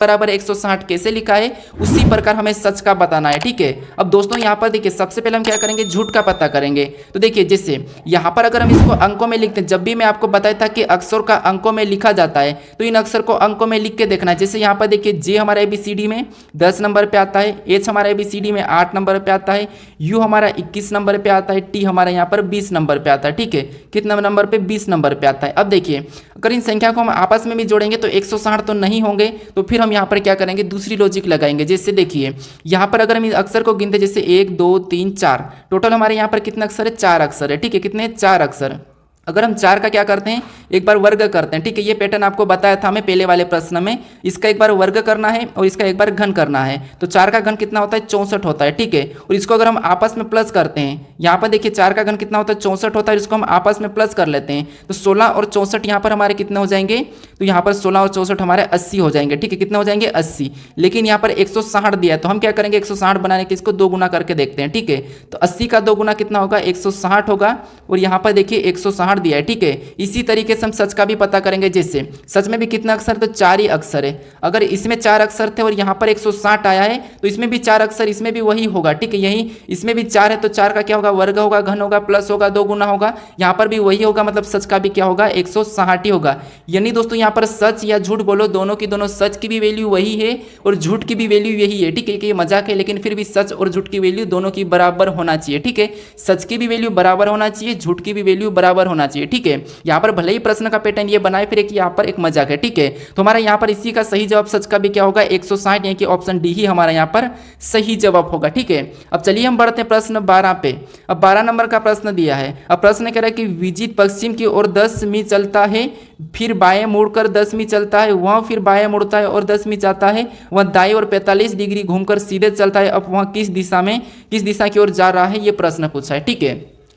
बराबर 160 कैसे लिखा है उसी प्रकार हमें सच का बताना है। ठीक है, अब दोस्तों यहाँ पर देखिए सबसे पहले हम क्या करेंगे, झूठ का पता करेंगे। तो देखिए जैसे यहाँ पर अगर हम इसको अंकों में लिखते हैं, जब भी मैं आपको बताया था कि अक्षर का अंकों में लिखा जाता है तो इन अक्षर को अंकों में लिख के देखना है। जैसे यहाँ पर देखिए जे हमारा ABCD में 10 नंबर पे आता है, एच हमारा ABCD में 8 नंबर पे आता है, यू हमारा 21 नंबर पे आता है, टी हमारा यहाँ पर 20 नंबर पे आता है। ठीक है, कितना नंबर पे, 20 नंबर पे आता है। अब देखिए अगर इन संख्या को हम आपस में भी जोड़ेंगे तो 160 तो नहीं होंगे, तो फिर हम यहाँ पर क्या करेंगे, दूसरी लॉजिक लगाएंगे। जैसे देखिए यहाँ पर अगर हम इस अक्षर को गिनते, जैसे 1 2 3 4, टोटल हमारे यहाँ पर कितने अक्षर है, 4 अक्षर है। ठीक है, कितने, 4 अक्षर। अगर हम 4 का क्या करते हैं, एक बार वर्ग करते हैं। ठीक है, ये पैटर्न आपको बताया था हमें पहले वाले प्रश्न में, इसका एक बार वर्ग करना है और इसका एक बार घन करना है। तो 4 का घन कितना होता है, 64 होता है। ठीक है, और इसको अगर हम आपस में प्लस करते हैं, यहाँ पर देखिए 4 का घन कितना होता है, 64 होता है, इसको हम आपस में प्लस कर लेते हैं तो 16 और 64 यहाँ पर हमारे कितने हो जाएंगे, तो यहाँ पर 16 और 64 हमारे 80 हो जाएंगे। ठीक है, कितने हो जाएंगे, 80। लेकिन यहाँ पर 160 दिया है तो हम क्या करेंगे, 160 बनाने के इसको 2 गुना करके देखते हैं। ठीक है, तो 80 का 2 गुना कितना होगा, 160 होगा, और यहाँ पर देखिए 160 दिया है। ठीक है, इसी तरीके से हम सच का भी पता करेंगे। जैसे सच में भी कितना अक्षर, तो 4 ही अक्षर है। अगर इसमें 4 अक्षर थे और यहाँ पर 160 आया है तो इसमें भी 4 अक्षर, इसमें भी वही होगा। ठीक है, यही इसमें भी 4 है तो 4 का क्या होगा, वर्ग होगा, घन होगा, प्लस होगा, 2 गुना होगा, यहाँ पर भी वही होगा, मतलब सच का भी क्या होगा, 160 ही होगा। यानी दोस्तों यहाँ पर सच या झूठ बोलो, दोनों की दोनों, सच की भी वैल्यू वही है और झूठ की भी वैल्यू यही है। ठीक है, ये मजाक है लेकिन फिर भी सच और झूठ की वैल्यू दोनों की बराबर होना चाहिए। ठीक है, सच की भी वैल्यू बराबर होना चाहिए, झूठ की भी वैल्यू बराबर होना चाहिए। ठीक है, यहाँ पर भले ही प्रश्न का पैटर्न ये बनाए, फिर एक यहाँ पर एक मजाक है। ठीक है, तो हमारा यहाँ पर इसी का सही जवाब सच का भी क्या होगा, 160, यानी कि ऑप्शन डी ही हमारा यहाँ पर सही जवाब होगा। ठीक है, अब चलिए हम बढ़ते हैं प्रश्न 12 पे। अब 12 नंबर का प्रश्न दिया है। अब प्रश्न कह रहा है कि विजित पश्चिम की ओर 10 मी चलता है, फिर बाएं मुड़कर 10 मी चलता है, वह फिर बाएं मुड़ता है और 10 मी जाता है, वह दाएं और 45 डिग्री घूमकर सीधे चलता है। अब वह किस दिशा की ओर जा रहा है, ये प्रश्न पूछा है। ठीक है,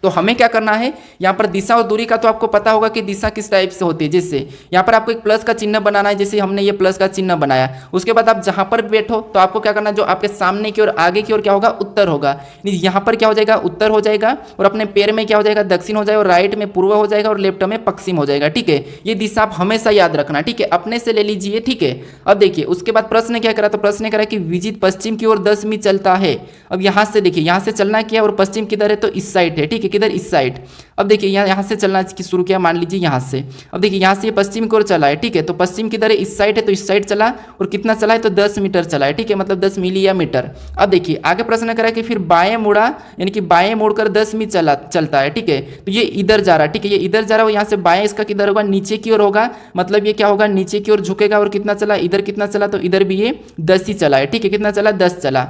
तो हमें क्या करना है, यहाँ पर दिशा और दूरी का तो आपको पता होगा कि दिशा किस टाइप से होती है। जैसे यहाँ पर आपको एक प्लस का चिन्ह बनाना है, जैसे हमने ये प्लस का चिन्ह बनाया। उसके बाद आप जहाँ पर बैठो तो आपको क्या करना है, जो आपके सामने की ओर, आगे की ओर क्या होगा, उत्तर होगा। यहाँ पर क्या हो जाएगा, उत्तर हो जाएगा, और अपने पैर में क्या हो जाएगा, दक्षिण हो जाएगा, और राइट में पूर्व हो जाएगा, और लेफ्ट में पश्चिम हो जाएगा। ठीक है, ये दिशा आप हमेशा याद रखना। ठीक है, अपने से ले लीजिए। ठीक है, अब देखिए उसके बाद प्रश्न क्या करा, तो प्रश्न करा कि विजित पश्चिम की ओर 10 मी चलता है। अब यहाँ से देखिए, यहाँ से चलना क्या, और पश्चिम किधर है, तो इस साइड है। ठीक है, किधर, इस साइड। अब देखिए यहाँ से चलना शुरू किया, मान लीजिए यहाँ से। अब देखिए यहाँ से पश्चिम की ओर चला है। ठीक है, तो पश्चिम किधर है, इस साइड है, तो इस साइड चला, और कितना चला है, तो 10 मीटर चला है। ठीक है, मतलब 10 मिली या मीटर। अब देखिए आगे प्रश्न करा कि फिर बाएं मुड़ा, यानी कि बाएं मुड़कर 10 मी चलता है। ठीक है, तो ये इधर जा रहा है। ठीक है, ये इधर जा रहा है, यहाँ से बाएं इसका किधर होगा, नीचे की ओर होगा, मतलब ये क्या होगा, नीचे की ओर झुकेगा। और कितना चला, इधर कितना चला, तो इधर भी ये 10 ही चला है। ठीक है, कितना चला, 10 चला।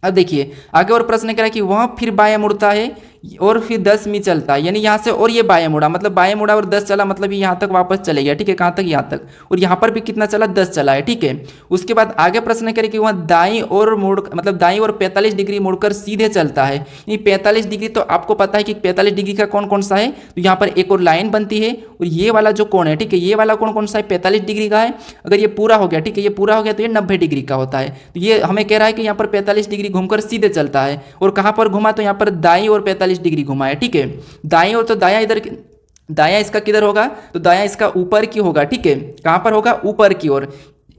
अब देखिए आगे और प्रश्न करा कि वह फिर बाएं मुड़ता है और फिर 10 मी चलता है, यानी यहाँ से और ये बाएं मुड़ा, मतलब बाएं मुड़ा और 10 चला, मतलब ये यहाँ तक वापस चले गया। ठीक है, कहाँ तक, यहाँ तक, और यहाँ पर भी कितना चला, 10 चला है। ठीक है, उसके बाद आगे प्रश्न करें कि वह दाईं और मुड़, मतलब दाईं और 45 डिग्री मुड़कर सीधे चलता है। ये 45 डिग्री तो आपको पता है कि 45 डिग्री का कौन कौन सा है, तो यहाँ पर एक और लाइन बनती है, और ये वाला जो कोण है, ठीक है, ये वाला कोण कौन सा है, 45 डिग्री का है। अगर ये पूरा हो गया, ठीक है, ये पूरा हो गया तो ये 90 डिग्री का होता है। तो ये हमें कह रहा है कि यहाँ पर 45 डिग्री घूमकर सीधे चलता है, और कहाँ पर घुमा, तो यहाँ पर दाईं और 45 डिग्री घुमा है। ठीक है, दाईं ओर, तो दायां इधर, दायां इसका किधर होगा, तो दायां इसका ऊपर की होगा। ठीक है, कहां पर होगा, ऊपर की ओर,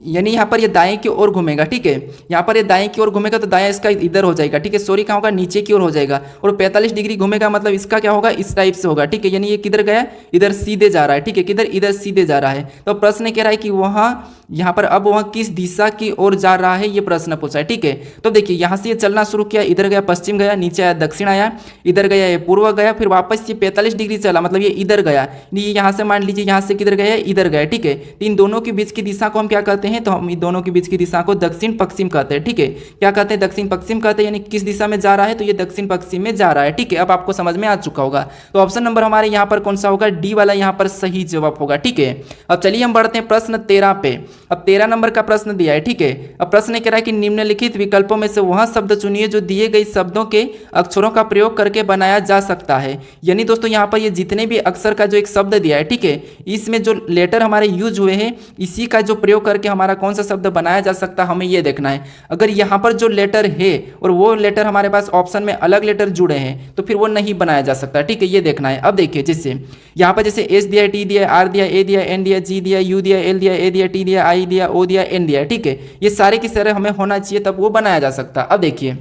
यानी यहाँ पर ये दाएं की ओर घूमेगा। ठीक है, यहाँ पर ये दाएं की ओर घूमेगा तो दायां इसका इधर हो जाएगा। ठीक है, सॉरी कहाँ होगा, नीचे की ओर हो जाएगा, और 45 डिग्री घूमेगा, मतलब इसका क्या होगा, इस टाइप से होगा। ठीक है, यानी ये किधर गया, इधर सीधे जा रहा है। ठीक है, किधर, इधर सीधे जा रहा है। तो प्रश्न कह रहा है कि वहाँ यहाँ पर अब वह किस दिशा की ओर जा रहा है, ये प्रश्न पूछा है। ठीक है, तो देखिए यहाँ से ये चलना शुरू किया, इधर गया पश्चिम गया, नीचे आया दक्षिण आया, इधर गया ये पूर्व गया, फिर वापस ये 45 डिग्री चला, मतलब ये इधर गया। ये यहाँ से मान लीजिए यहाँ से किधर गया, इधर गया। ठीक है, तो इन दोनों के बीच की दिशा को हम क्या कहते हैं, तो हम इन दोनों के बीच की दिशा को दक्षिण पश्चिम कहते हैं। ठीक है, क्या कहते हैं, दक्षिण पश्चिम कहते हैं, यानी किस दिशा में जा रहा है, तो ये दक्षिण पश्चिम में जा रहा है। ठीक है, अब आपको समझ में आ चुका होगा। तो ऑप्शन नंबर हमारे यहाँ पर कौन सा होगा, डी वाला यहाँ पर सही जवाब होगा। ठीक है, अब चलिए हम बढ़ते हैं प्रश्न 13 पे। अब 13 नंबर का प्रश्न दिया है। ठीक है, अब प्रश्न कह रहा है कि निम्नलिखित विकल्पों में से वह शब्द चुनिए जो दिए गए शब्दों के अक्षरों का प्रयोग करके बनाया जा सकता है। यानी दोस्तों यहाँ पर ये जितने भी अक्षर का जो एक शब्द दिया है, ठीक है, इसमें जो लेटर हमारे यूज हुए हैं, इसी का जो प्रयोग करके हमारे हमारा कौन सा शब्द बनाया जा सकता है, हमें ये देखना है। अगर यहाँ पर जो लेटर है और वो लेटर हमारे पास ऑप्शन में अलग लेटर जुड़े हैं तो फिर वो नहीं बनाया जा सकता, ठीक है, ये देखना है। अब देखिए जैसे यहाँ पर जैसे एस दिया, टी दिया, आर दिया, ए दिया, एन दिया, जी दिया, यू दिया, एल दिया, ए दिया, टी दिया, आई दिया, ओ दिया, एन दिया, ठीक है, ये सारे की सारे हमें होना चाहिए तब वो बनाया जा सकता। अब देखिए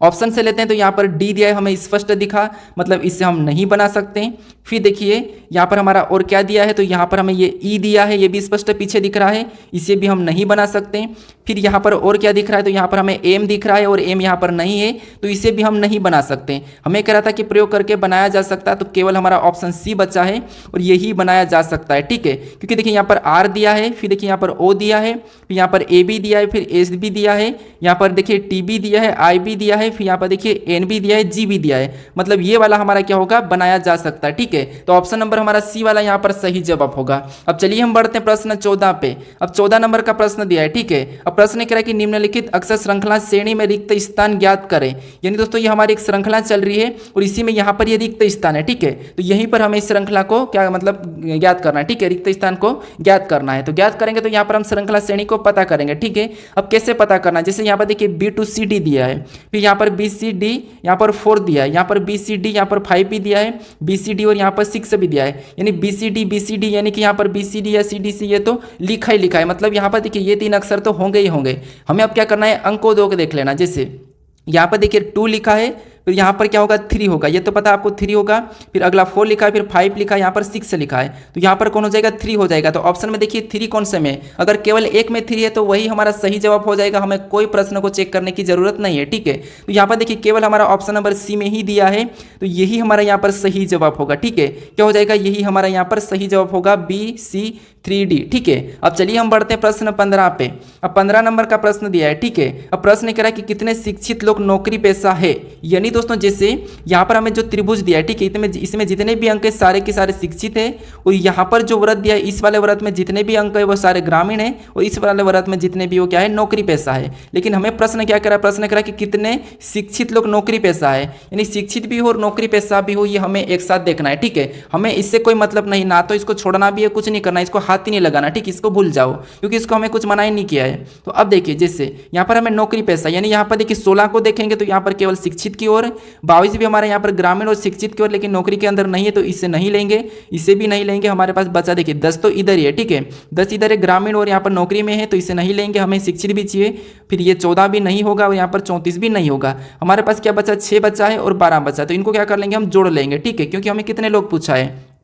ऑप्शन से लेते हैं तो यहाँ पर डी दिया है, हमें स्पष्ट दिखा, मतलब इससे हम नहीं बना सकते। फिर देखिए यहाँ पर हमारा और क्या दिया है, तो यहाँ पर हमें ये ई दिया है, ये भी स्पष्ट पीछे दिख रहा है, इसे भी हम नहीं बना सकते। फिर यहाँ पर और क्या दिख रहा है, तो यहाँ पर हमें एम दिख रहा है और एम यहाँ पर नहीं है, तो इसे भी हम नहीं बना सकते। हमें कह रहा था कि प्रयोग करके बनाया जा सकता है, तो केवल हमारा ऑप्शन सी बचा है और यही बनाया जा सकता है, ठीक है, क्योंकि देखिए यहाँ पर आर दिया है, फिर देखिए यहाँ पर ओ दिया है, फिर यहाँ पर ए बी दिया है, फिर एस भी दिया है, यहाँ पर देखिए टी बी दिया है, आई बी दिया है, फिर यहाँ पर देखिए एन भी दिया है, जी भी दिया है, मतलब ये वाला हमारा क्या होगा, बनाया जा सकता है, ठीक है। तो ऑप्शन नंबर हमारा सी वाला यहाँ पर सही जवाब होगा। अब चलिए हम बढ़ते हैं प्रश्न 14 पे। अब 14 नंबर का प्रश्न दिया है, ठीक है। अब प्रश्न कह रहा है कि निम्नलिखित अक्षर श्रृंखला श्रेणी में रिक्त स्थान ज्ञात करें। यानी दोस्तों ये हमारी एक श्रृंखला चल रही है और इसी में यहाँ पर ये रिक्त स्थान है, ठीक है, तो यहीं पर हमें इस श्रृंखला को क्या मतलब ज्ञात करना है, ठीक है, रिक्त स्थान को ज्ञात करना है। तो ज्ञात करेंगे तो यहाँ पर हम श्रृंखला श्रेणी को पता करेंगे, ठीक है। अब कैसे पता करना है, जैसे यहाँ पर देखिए बी टू सी डी दिया है, फिर यहाँ पर बी सी डी यहाँ पर 4 दिया है, यहाँ पर बी सी डी यहाँ पर 5 भी दिया है, बी सी डी और यहाँ पर 6 भी दिया है, यानी बी सी डी यानी कि यहाँ पर बी सी डी या सी डी सी ये तो लिखा ही लिखा है, मतलब यहाँ पर देखिए ये 3 अक्षर तो होंगे ही होंगे। हमें अब क्या करना है, अंकों दो के देख लेना। जैसे यहाँ पर देखिए 2 लिखा है, फिर यहाँ पर क्या होगा 3 होगा, ये तो पता आपको 3 होगा, फिर अगला 4 लिखा है, फिर 5 लिखा है, यहाँ पर 6 लिखा है, तो यहाँ पर कौन हो जाएगा 3 हो जाएगा। तो ऑप्शन में देखिए 3 कौन से में, अगर केवल एक में 3 है तो वही हमारा सही जवाब हो जाएगा, हमें कोई प्रश्न को चेक करने की जरूरत नहीं है, ठीक है। तो यहाँ पर देखिए केवल हमारा ऑप्शन नंबर सी में ही दिया है, तो यही हमारा यहाँ पर सही जवाब होगा, ठीक है। क्या हो जाएगा, यही हमारा यहाँ पर सही जवाब होगा बी सी 3D, ठीक है। अब चलिए हम बढ़ते हैं प्रश्न 15 पे। अब 15 नंबर का प्रश्न दिया है, ठीक है। अब प्रश्न कह रहा है कि कितने शिक्षित लोग नौकरी पेशा है। यानी दोस्तों जैसे यहाँ पर हमें जो त्रिभुज दिया है, ठीक है, इसमें जितने भी अंक है सारे के सारे शिक्षित है, और यहाँ पर जो व्रत दिया है इस वाले व्रत में जितने भी अंक है वो सारे ग्रामीण है, और इस वाले व्रत में जितने भी वो क्या है नौकरी पेशा है। लेकिन हमें प्रश्न क्या करा, प्रश्न करा कि कितने शिक्षित लोग नौकरी पेशा है, यानी शिक्षित भी हो और नौकरी पेशा भी हो, ये हमें एक साथ देखना है, ठीक है। हमें इससे कोई मतलब नहीं, ना तो इसको छोड़ना भी है, कुछ नहीं करना, इसको हाथ ही नहीं लगाना, ठीक, इसको भूल जाओ क्योंकि इसको हमें कुछ मना ही नहीं किया है। तो अब देखिए जैसे यहाँ पर हमें नौकरी पेशा, यानी यहाँ पर देखिए 16 को देखेंगे तो यहाँ पर केवल शिक्षित की ओर, 22 भी हमारे यहाँ पर ग्रामीण और शिक्षित की ओर, लेकिन नौकरी के अंदर नहीं है तो इससे नहीं लेंगे, इसे भी नहीं लेंगे। हमारे पास बचा देखिए 10 तो इधर ही है, ठीक है, 10 इधर है ग्रामीण और यहाँ पर नौकरी में है, तो इसे नहीं लेंगे, हमें शिक्षित भी चाहिए। फिर ये 14 भी नहीं होगा और यहाँ पर 34 भी नहीं होगा। हमारे पास क्या बचा, 6 बचा है और 12 बचा, तो इनको क्या कर लेंगे, हम जोड़ लेंगे, ठीक है, क्योंकि हमें कितने लोग पूछा है,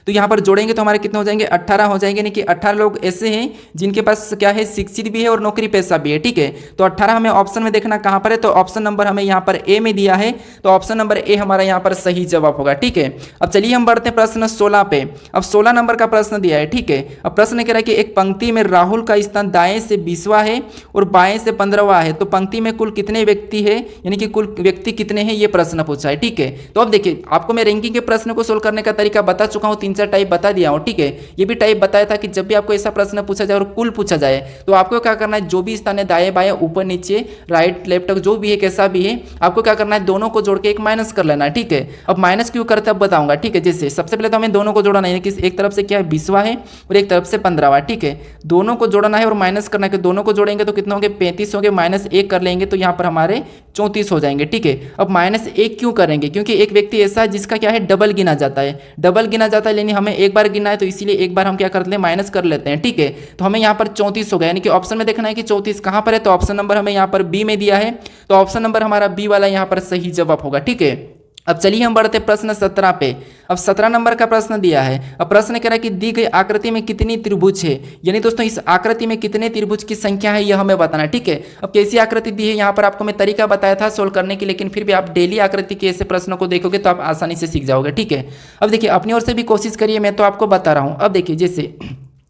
तो यहाँ पर जोड़ेंगे तो हमारे कितने हो जाएंगे, 18 हो जाएंगे। यानी कि 18 लोग ऐसे हैं जिनके पास क्या है, शिक्षित भी है और नौकरी पेशा भी है, ठीक है। तो 18 हमें ऑप्शन में देखना कहाँ पर है, तो ऑप्शन नंबर हमें यहाँ पर ए में दिया है, तो ऑप्शन नंबर ए हमारा यहाँ पर सही जवाब होगा, ठीक है। अब चलिए हम बढ़ते हैं प्रश्न 16 पे। अब 16 नंबर का प्रश्न दिया है, ठीक है। अब प्रश्न कह रहा है कि एक पंक्ति में राहुल का स्थान दाएं से 20वां है और बाएं से 15वां है, तो पंक्ति में कुल कितने व्यक्ति है, यानी कि कुल व्यक्ति कितने हैं, ये प्रश्न पूछा है, ठीक है। तो अब देखिए आपको मैं रैंकिंग के प्रश्न को सोल्व करने का तरीका बता चुका हूँ, 3-4 टाइप बता दिया हूँ, ठीक है। ये भी टाइप बताया था कि जब भी आपको ऐसा प्रश्न पूछा जाए और कुल पूछा जाए तो आपको क्या करना है, जो भी स्थान है दाएं बाएं ऊपर नीचे राइट लेफ्ट जो भी है कैसा भी है, आपको क्या करना है, दोनों को जोड़ के एक माइनस कर लेना है, ठीक है। अब माइनस क्यों करते हैं अब बताऊंगा, ठीक है। जैसे सबसे पहले तो हमें दोनों को जोड़ना है, कि एक तरफ से क्या है 20वां है और एक तरफ से 15वां, ठीक है। दोनों को जोड़ना है और माइनस करना है, कि दोनों को जोड़ेंगे तो कितने होंगे, 35 होंगे, -1 कर लेंगे तो यहाँ पर हमारे 34 हो जाएंगे, ठीक है। अब -1 क्यों करेंगे, क्योंकि एक व्यक्ति ऐसा है जिसका क्या है डबल गिना जाता है, डबल गिना जाता है, यानी हमें एक बार गिना है तो इसीलिए एक बार हम क्या करते हैं माइनस कर लेते हैं, ठीक है। तो हमें यहाँ पर 34 हो गया, यानी कि ऑप्शन में देखना है कि 34 कहाँ पर है, तो ऑप्शन नंबर हमें यहाँ पर बी में दिया है, तो ऑप्शन नंबर हमारा बी वाला यहाँ पर सही जवाब होगा, ठीक है। अब चलिए हम बढ़ते प्रश्न 17 पे। अब 17 नंबर का प्रश्न दिया है। अब प्रश्न कह रहा है कि दी गई आकृति में कितनी त्रिभुज है, यानी दोस्तों इस आकृति में कितने त्रिभुज की संख्या है यह हमें बताना है, ठीक है। अब कैसी आकृति दी है, यहाँ पर आपको मैं तरीका बताया था सोल्व करने की, लेकिन फिर भी आप डेली आकृति के ऐसे प्रश्नों को देखोगे तो आप आसानी से सीख जाओगे, ठीक है। अब देखिए अपनी ओर से भी कोशिश करिए, मैं तो आपको बता रहा हूँ। अब देखिए जैसे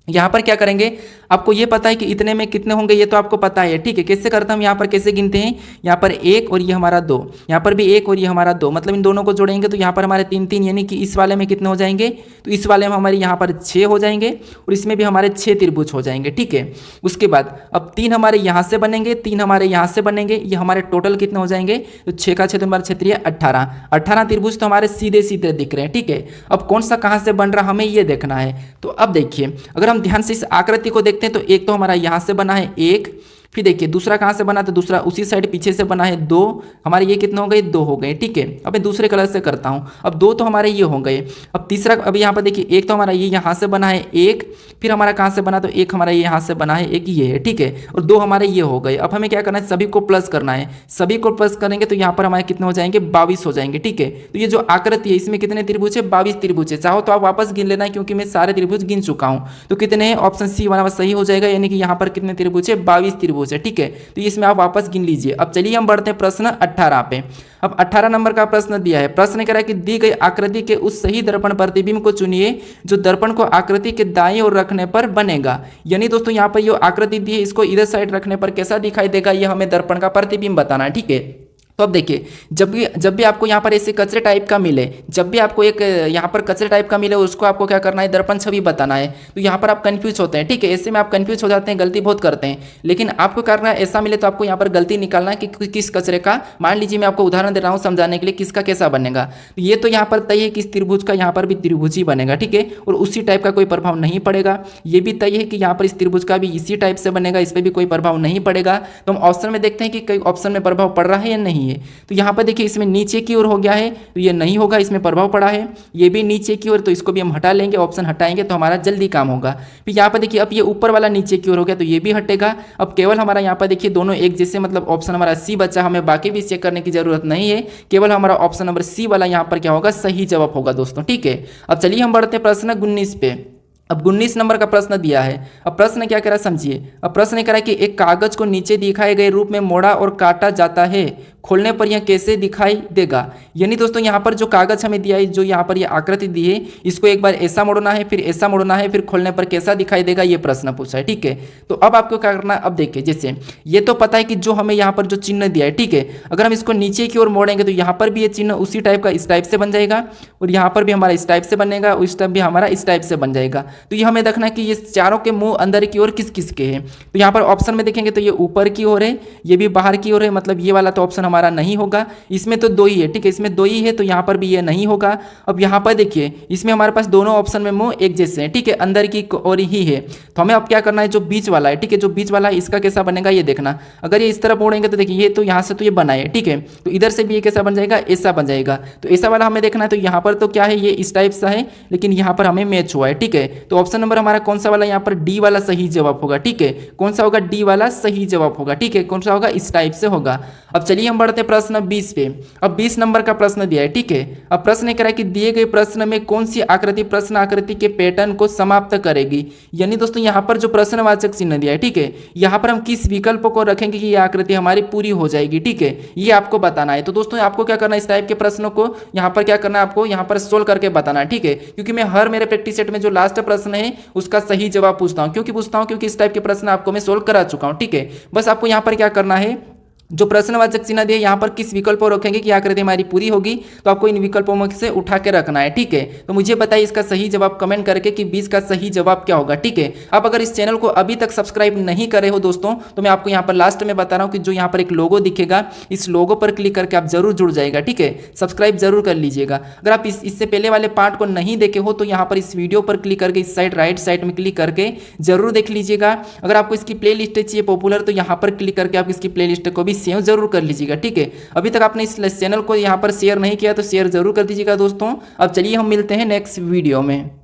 यहाँ पर क्या करेंगे, आपको ये पता है कि इतने में कितने होंगे, ये तो आपको पता है, ठीक है। कैसे करते हैं हम, यहाँ पर कैसे गिनते हैं, यहाँ पर 1 और ये हमारा 2, यहाँ पर भी 1 और ये हमारा 2, मतलब इन दोनों को जोड़ेंगे तो यहाँ पर हमारे 3-3, यानी कि इस वाले में कितने हो जाएंगे, तो इस वाले में हमारे यहाँ पर 6 हो जाएंगे और इसमें भी हमारे 6 त्रिभुज हो जाएंगे, ठीक है। उसके बाद अब 3 हमारे यहाँ से बनेंगे, 3 हमारे यहाँ से बनेंगे, ये हमारे टोटल कितने हो जाएंगे, तो 6 का 6 हमारे 6 18 त्रिभुज तो हमारे सीधे सीधे दिख रहे हैं, ठीक है। अब कौन सा कहाँ से बन रहा हमें ये देखना है। तो अब देखिए अगर हम हम ध्यान से इस आकृति को देखते हैं तो एक तो हमारा यहाँ से बना है एक, फिर देखिए दूसरा कहाँ से बना तो दूसरा उसी साइड पीछे से बना है दो, हमारे ये कितने हो गए दो हो गए, ठीक है। अब मैं दूसरे कलर से करता हूँ, अब दो तो हमारे ये हो गए। अब तीसरा, अब यहाँ पर देखिए एक तो हमारा ये यहाँ से बना है एक, फिर हमारा कहाँ से बना तो एक हमारा ये यहाँ से बना है एक, ये है, ठीक है। और दो हमारे ये हो गए। अब हमें क्या करना है, सभी को प्लस करना है, सभी को प्लस करेंगे तो यहाँ पर हमारे कितने हो जाएंगे 22 हो जाएंगे, ठीक है। तो ये जो आकृति है इसमें कितने त्रिभुज है 22 त्रिभुज है। चाहो तो आप वापस गिन लेना क्योंकि मैं सारे त्रिभुज गिन चुका हूँ। तो कितने हैं, ऑप्शन सी वाला सही हो जाएगा, यानी कि यहाँ पर कितने त्रिभुज है 22 त्रिभुज है, ठीक है। तो इसमें आप वापस गिन लीजिए। अब चलिए हम बढ़ते हैं प्रश्न 18 पे। अब 18 नंबर का प्रश्न दिया है। प्रश्न कह रहा है कि दी गई आकृति के उस सही दर्पण प्रतिबिंब को चुनिए जो दर्पण को आकृति के दाईं ओर रखने पर बनेगा। यानी दोस्तों यहाँ पर ये आकृति दी है, इसको इधर साइड रखने पर कैसा दिखाई देगा, ये हमें दर्पण का प्रतिबिंब बताना है, ठीक है। तो अब देखिए जब भी आपको यहाँ पर ऐसे कचरे टाइप का मिले, जब भी आपको एक यहाँ पर कचरे टाइप का मिले उसको आपको क्या करना है, दर्पण छवि बताना है। तो यहाँ पर आप कंफ्यूज होते हैं, ठीक है, ऐसे में आप कंफ्यूज हो जाते हैं, गलती बहुत करते हैं। लेकिन आपको करना है ऐसा मिले तो आपको यहाँ पर गलती निकालना है कि किस कचरे का। मान लीजिए मैं आपको उदाहरण दे रहा हूँ समझाने के लिए किसका कैसा बनेगा। तो ये तो यहाँ पर तय है कि इस त्रिभुज का यहाँ पर भी त्रिभुज ही बनेगा, ठीक है, और उसी टाइप का कोई प्रभाव नहीं पड़ेगा। ये भी तय है कि यहाँ पर इस त्रिभुज का भी इसी टाइप से बनेगा, इस पर भी कोई प्रभाव नहीं पड़ेगा। तो हम ऑप्शन में देखते हैं कि कई ऑप्शन में प्रभाव पड़ रहा है या नहीं है। तो यहाँ पर देखिए इसमें नीचे की ओर हो गया है तो ये नहीं होगा, इसमें प्रभाव पड़ा है। ये भी नीचे की ओर, तो इसको भी हम हटा लेंगे, ऑप्शन हटाएंगे तो हमारा जल्दी काम होगा। फिर यहाँ पर देखिए अब ये ऊपर वाला नीचे की ओर हो गया तो ये भी हटेगा। अब केवल हमारा यहाँ पर देखिए दोनों एक जैसे, मतलब ऑप्शन हमारा सी बचा, हमें बाकी भी चेक करने की जरूरत नहीं है, केवल हमारा ऑप्शन नंबर सी वाला यहाँ पर क्या होगा, सही जवाब होगा दोस्तों, ठीक है। अब चलिए हम बढ़ते हैं प्रश्न 19 पे। अब 19 नंबर का प्रश्न दिया है। अब प्रश्न क्या कह रहा है समझिए। अब प्रश्न कह रहा है कि एक कागज को नीचे दिखाए गए रूप में मोड़ा और काटा जाता है, खोलने पर यह कैसे दिखाई देगा। यानी दोस्तों यहाँ पर जो कागज हमें दिया है, जो यहाँ पर ये आकृति दी है, इसको एक बार ऐसा मोड़ना है, फिर ऐसा मोड़ना है, फिर खोलने पर कैसा दिखाई देगा, ये प्रश्न पूछा है, ठीक है। तो अब आपको क्या करना है, अब देखिए जैसे ये तो पता है कि जो हमें यहाँ पर जो चिन्ह दिया है, ठीक है, अगर हम इसको नीचे की ओर मोड़ेंगे तो यहाँ पर भी ये चिन्ह उसी टाइप का इस टाइप से बन जाएगा, और यहाँ पर भी हमारा इस टाइप से बनेगा, उस टाइप भी हमारा इस टाइप से बन जाएगा। तो ये हमें देखना है कि ये चारों के मुंह अंदर की ओर किस किस के हैं। तो यहाँ पर ऑप्शन में देखेंगे तो ये ऊपर की ओर है, ये भी बाहर की ओर है, मतलब ये वाला तो ऑप्शन हमारा नहीं होगा। इसमें तो दो ही है, ठीक है, इसमें दो ही है तो यहाँ पर भी ये नहीं होगा। अब यहाँ पर देखिए इसमें हमारे पास दोनों ऑप्शन में मुंह एक जैसे हैं, ठीक है, अंदर की ओर ही है। तो हमें अब क्या करना है, जो बीच वाला है, ठीक है, जो बीच वाला है इसका कैसा बनेगा ये देखना। अगर ये इस तरफ मोड़ेंगे तो देखिए ये तो यहाँ से तो ये बना है, ठीक है, तो इधर से भी ये कैसा बन जाएगा, ऐसा बन जाएगा। तो ऐसा वाला हमें देखना है। तो यहाँ पर तो क्या है, ये इस टाइप सा है, लेकिन यहाँ पर हमें मैच हुआ है, ठीक है। तो ऑप्शन नंबर हमारा कौन सा वाला, यहाँ पर डी वाला सही जवाब होगा, ठीक है। कौन सा होगा, डी वाला सही जवाब होगा, ठीक है। कौन सा होगा, इस टाइप से होगा। अब चलिए हम बढ़ते प्रश्न 20 पे। अब 20 नंबर का प्रश्न दिया है, ठीक है। अब प्रश्न कह रहा है कि दिए गए प्रश्न में कौन सी आकृति प्रश्न आकृति के पैटर्न को समाप्त करेगी। यानी दोस्तों यहाँ पर जो प्रश्नवाचक चिन्ह दिया है, ठीक है, यहाँ पर हम किस विकल्प को रखेंगे कि यह आकृति हमारी पूरी हो जाएगी, ठीक है, ये आपको बताना है। तो दोस्तों आपको क्या करना है, इस टाइप के प्रश्नों को यहाँ पर क्या करना है, आपको यहाँ पर सोल्व करके बताना है, ठीक है। क्योंकि मैं हर मेरे प्रैक्टिस सेट में जो लास्ट प्रश्न है उसका सही जवाब पूछता हूँ, क्योंकि इस टाइप के प्रश्न आपको मैं सोल्व करा चुका हूँ, ठीक है। बस आपको यहाँ पर क्या करना है, जो प्रश्नवाचक चिन्ह दिए यहाँ पर किस विकल्प को रखेंगे कि आकृति हमारी पूरी होगी, तो आपको इन विकल्पों में से उठा के रखना है, ठीक है। तो मुझे बताइए इसका सही जवाब कमेंट करके कि 20 का सही जवाब क्या होगा, ठीक है। आप अगर इस चैनल को अभी तक सब्सक्राइब नहीं करे हो दोस्तों, तो मैं आपको यहाँ पर लास्ट में बता रहा हूँ कि जो यहाँ पर एक लोगो दिखेगा, इस लोगो पर क्लिक करके आप जरूर जुड़ जाएगा, ठीक है, सब्सक्राइब जरूर कर लीजिएगा। अगर आप इससे पहले वाले पार्ट को नहीं देखे हो तो यहाँ पर इस वीडियो पर क्लिक करके इस साइड राइट साइड में क्लिक करके जरूर देख लीजिएगा। अगर आपको इसकी प्ले लिस्ट चाहिए पॉपुलर, तो यहाँ पर क्लिक करके आप इसकी प्ले लिस्ट को भी सेव जरूर कर लीजिएगा, ठीक है। अभी तक आपने इस चैनल को यहाँ पर शेयर नहीं किया तो शेयर जरूर कर दीजिएगा दोस्तों। अब चलिए हम मिलते हैं नेक्स्ट वीडियो में।